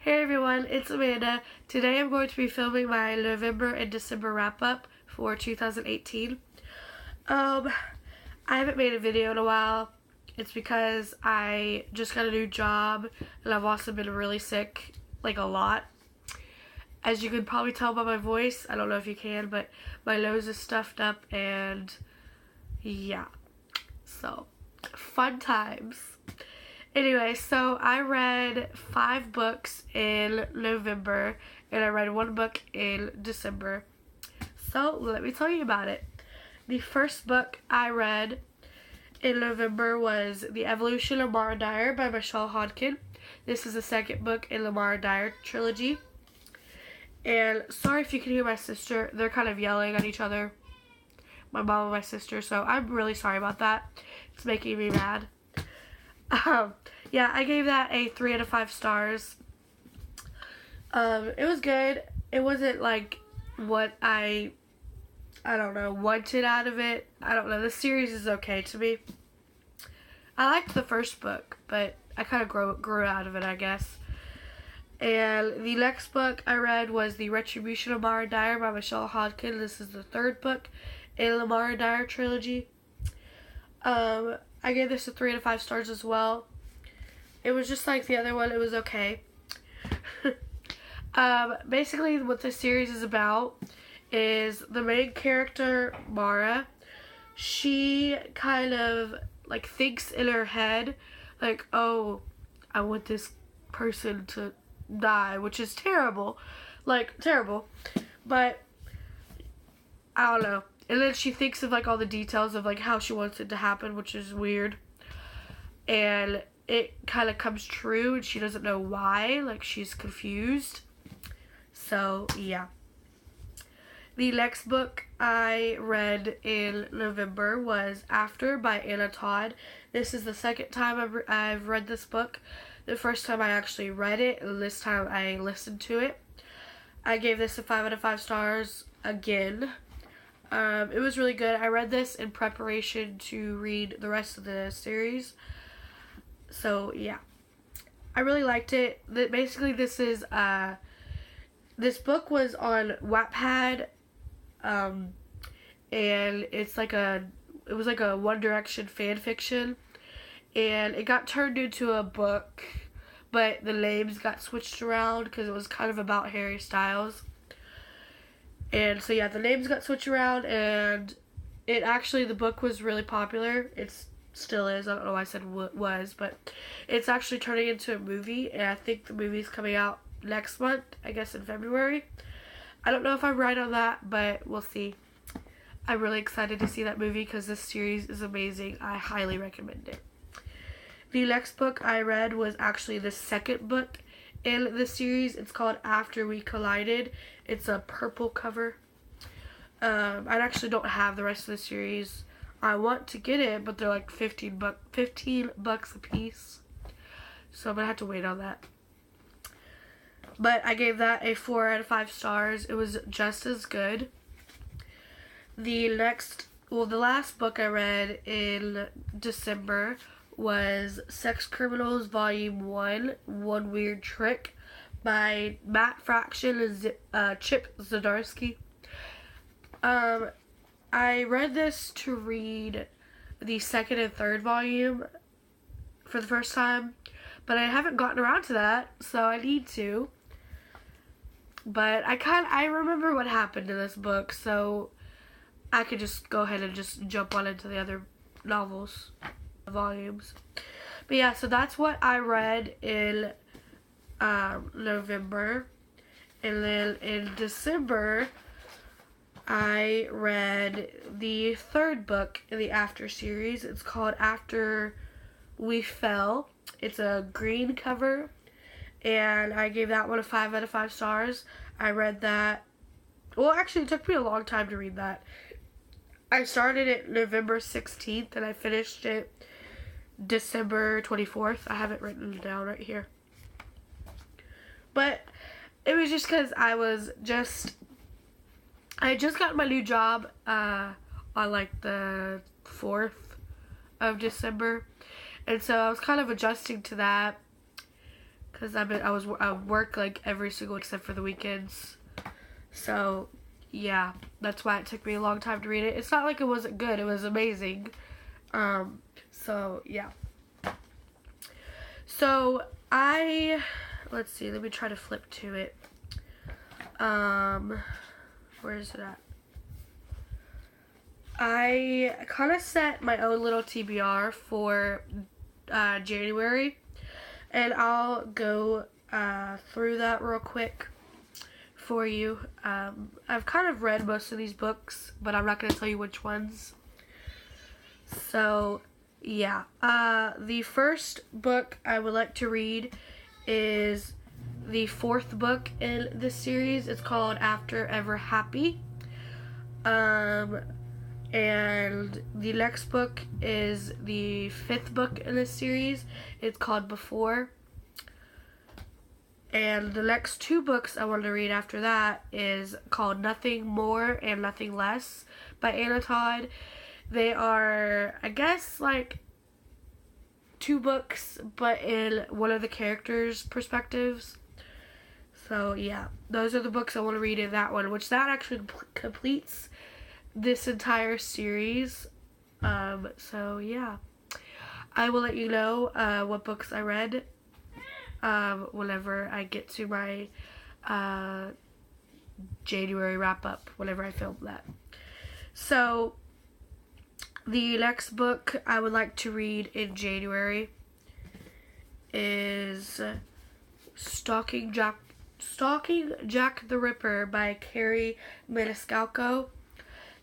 Hey everyone, it's Amanda. Today I'm going to be filming my November and December wrap-up for 2018. I haven't made a video in a while. It's because I just got a new job and I've also been really sick, like a lot. As you can probably tell by my voice, I don't know if you can, but my nose is stuffed up and yeah. So, fun times. Anyway, so I read 5 books in November and I read 1 book in December. So let me tell you about it. The first book I read in November was The Evolution of Mara Dyer by Michelle Hodkin. This is the second book in the Mara Dyer trilogy. And sorry if you can hear my sister. They're kind of yelling at each other. My mom and my sister. So I'm really sorry about that. It's making me mad. Yeah, I gave that a 3 out of 5 stars. It was good. It wasn't like what I don't know, wanted out of it. I don't know. The series is okay to me. I liked the first book, but I kind of grew out of it, I guess. And the next book I read was The Retribution of Mara Dyer by Michelle Hodkin. This is the 3rd book in the Mara Dyer trilogy. I gave this a 3 out of 5 stars as well. It was just like the other one. It was okay. Basically, what this series is about is the main character, Mara. She kind of, like, thinks in her head, like, oh, I want this person to die, which is terrible. Like, terrible. But, I don't know. And then she thinks of, like, all the details of, like, how she wants it to happen, which is weird. And it kind of comes true, and she doesn't know why. Like, she's confused. So, yeah. The next book I read in November was After by Anna Todd. This is the second time I've read this book. The first time I actually read it, and this time I listened to it. I gave this a 5 out of 5 stars again. It was really good. I read this in preparation to read the rest of the series. So, yeah. I really liked it. Basically, this book was on Wattpad, and it was like a One Direction fan fiction, and it got turned into a book, but the names got switched around because it was kind of about Harry Styles. And so, yeah, the names got switched around, and the book was really popular. It's still is. I don't know why I said was, but it's actually turning into a movie, and I think the movie's coming out next month, I guess in February. I don't know if I'm right on that, but we'll see. I'm really excited to see that movie because this series is amazing. I highly recommend it. The next book I read was actually the second book in the series. It's called After We Collided. It's a purple cover. I actually don't have the rest of the series. I want to get it, but they're like $15 a piece. So I'm going to have to wait on that. But I gave that a 4 out of 5 stars. It was just as good. The last book I read in December was Sex Criminals Volume 1, One Weird Trick by Matt Fraction and Chip Zdarsky. I read this to read the 2nd and 3rd volume for the first time, but I haven't gotten around to that, so I need to. But I remember what happened in this book, so I could just go ahead and just jump on into the other volumes. But yeah, so that's what I read in November. And then in December, I read the 3rd book in the After series. It's called After We Fell. It's a green cover, and I gave that one a 5 out of 5 stars. I read that. Well, actually, it took me a long time to read that. I started it November 16th, and I finished it December 24th. I have it written down right here. But it was just because I had just gotten my new job on like the 4th of December, and so I was kind of adjusting to that because I work like every single except for the weekends. So yeah, that's why it took me a long time to read it. It's not like it wasn't good; it was amazing. So yeah. So let's see. Let me try to flip to it. Where is it at? I kind of set my own little TBR for January, and I'll go through that real quick for you. I've kind of read most of these books, but I'm not going to tell you which ones. So, yeah. The first book I would like to read is the fourth book in this series. It's called After Ever Happy. And the next book is the fifth book in this series. It's called Before. And the next two books I want to read after that is called Nothing More and Nothing Less by Anna Todd. They are, I guess, like two books, but in one of the characters' perspectives. So, yeah, those are the books I want to read in that one, which that actually completes this entire series. So yeah, I will let you know what books I read whenever I get to my January wrap up, whenever I film that. So the next book I would like to read in January is Stalking Jack the Ripper by Carrie Maniscalco.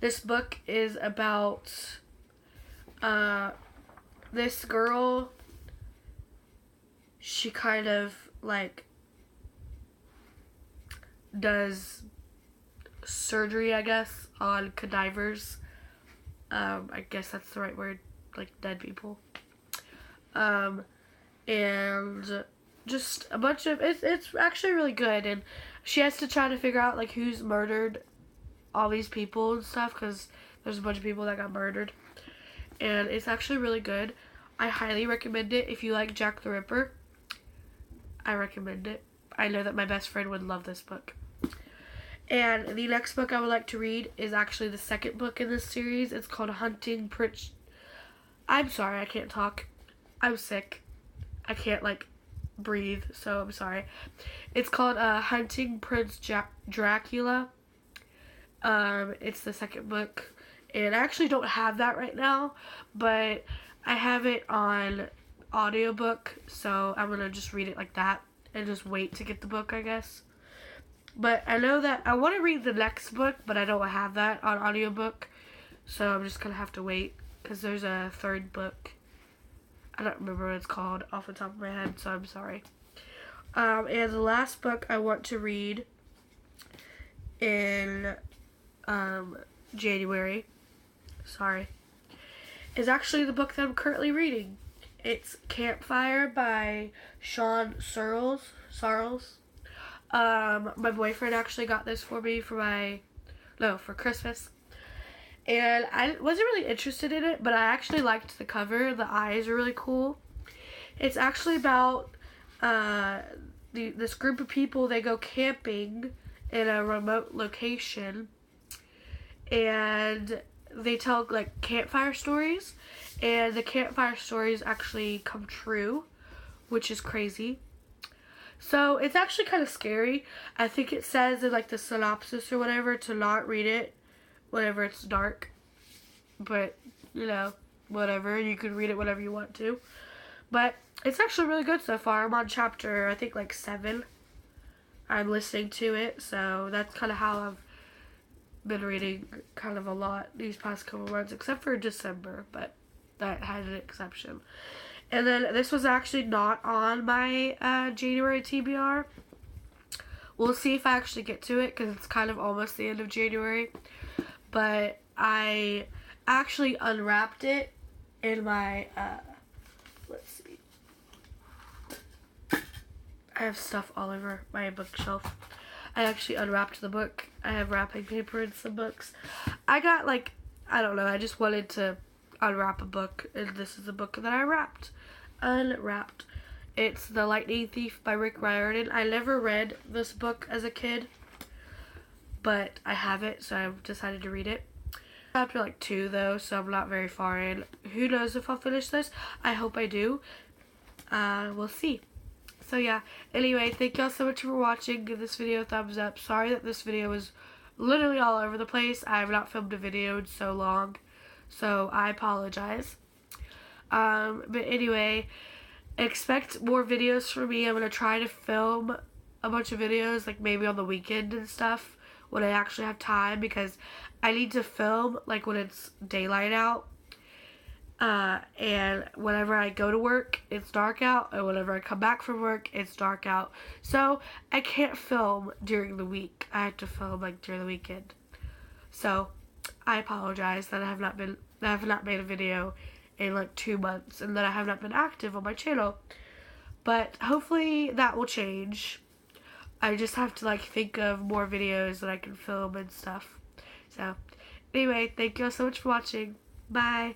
This book is about this girl. She kind of like does surgery, I guess, on cadavers. I guess that's the right word, like dead people. And just a bunch of it's actually really good, and she has to try to figure out like who's murdered all these people and stuff, because there's a bunch of people that got murdered, and it's actually really good. I highly recommend it. If you like Jack the Ripper, I recommend it. I know that my best friend would love this book. And the next book I would like to read is actually the second book in this series. It's called Hunting Prince. I'm sorry, I can't talk. I'm sick. I can't like breathe, so I'm sorry. It's called Hunting Prince Dracula. It's the second book, and I actually don't have that right now, but I have it on audiobook, so I'm gonna just read it like that and just wait to get the book, I guess. But I know that I want to read the next book, but I don't have that on audiobook, so I'm just gonna have to wait, because there's a third book. I don't remember what it's called off the top of my head, so I'm sorry. And the last book I want to read in January, is actually the book that I'm currently reading. It's Campfire by Sean Searles. My boyfriend actually got this for me for Christmas. And I wasn't really interested in it, but I actually liked the cover. The eyes are really cool. It's actually about this group of people. They go camping in a remote location, and they tell like campfire stories, and the campfire stories actually come true, which is crazy. So it's actually kind of scary. I think it says in like the synopsis or whatever to not read it whenever it's dark, but you know, whatever, you can read it whenever you want to. But it's actually really good so far. I'm on chapter, I think, like 7. I'm listening to it, so that's kind of how I've been reading kind of a lot these past couple months, except for December, but that had an exception. And then this was actually not on my January TBR. We'll see if I actually get to it, because it's kind of almost the end of January. But I actually unwrapped it in my, let's see. I have stuff all over my bookshelf. I actually unwrapped the book. I have wrapping paper in some books. I got like, I don't know, I just wanted to unwrap a book, and this is the book that I unwrapped. It's The Lightning Thief by Rick Riordan. I never read this book as a kid, but I have it, so I've decided to read it. Chapter like 2 though, so I'm not very far in. Who knows if I'll finish this? I hope I do. We'll see. So yeah, anyway, thank y'all so much for watching. Give this video a thumbs up. Sorry that this video was literally all over the place. I have not filmed a video in so long, so I apologize. But anyway, expect more videos from me. I'm going to try to film a bunch of videos, like maybe on the weekend and stuff, when I actually have time, because I need to film like when it's daylight out. And whenever I go to work, it's dark out, and whenever I come back from work, it's dark out. So I can't film during the week. I have to film like during the weekend. So I apologize that I have not made a video in like 2 months, and that I have not been active on my channel. But hopefully that will change. I just have to like think of more videos that I can film and stuff. So anyway, thank you all so much for watching. Bye.